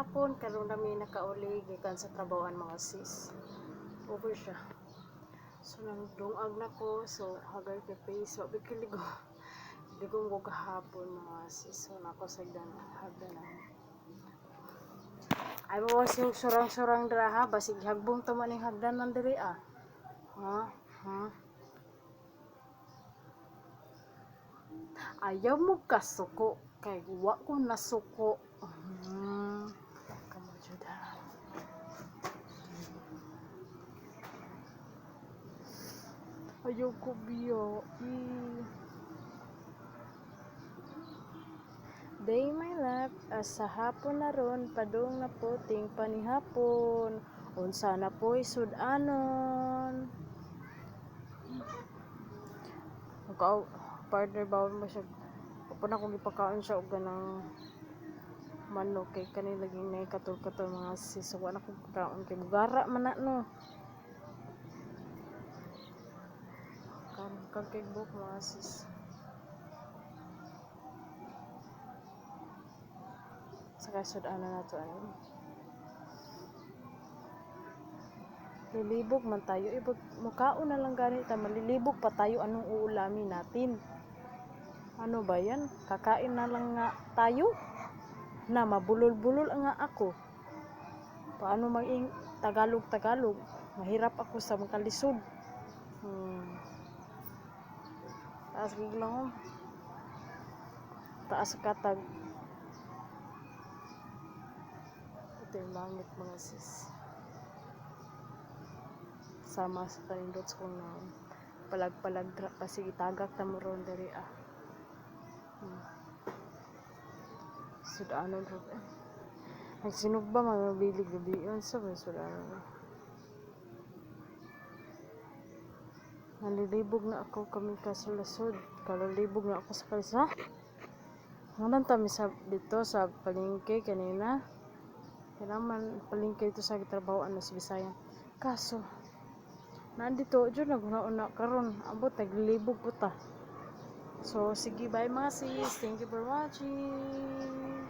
hapon karon nami nakauli gikan sa trabahoan mga sis. Over siya. So nang dungag na ko, so hagay kay face, so bigiligo. Digong ko kahapon mga sis. So nako sa hagdanan. Ay mo yung surang-surang dira ha, basig hagbong to man ning hagdanan diri ah. Ha? Ayaw mo kasuko kay wa ko nasuko. Kamu juda. Ayaw ko biyo. Day my life, sa hapon na ron, padung na puting panihapon. Unsa na po'y sudanon. Partner bawon mo siya. Kapag akong ipakaon siya og ganang manok kay kanila laging may katul-katul mga sis. So wala akong pagkaon kay bugara man na no. Kagkigbok mga sis. Saka sudanon na to ano. Lilibog man tayo. Mukaon na lang ganit. Malilibog pa tayo. Anong uulamin natin? Ano ba yan? Kakain na lang nga tayo? Na mabulol-bulol nga ako. Paano maging Tagalog? Mahirap ako sa makalisod. Taas giglang. Taas katag. Ito yung langit mga sis. Sama sa kanindots kong na palag-palag kasi itagak na mo ron dari sudanon ron nagsinog ba mga bilig gabi yun sa sudanon nalilibog na ako kami kasalasod kalilibog na ako sa kalisa ngayon kami sa dito sa palengke kanina kailangan palengke ito sa trabahoan na sa Bisayan kaso nandito dyan naguna-una karon abot naglilibog po ta. So sige bye mga sis, thank you for watching.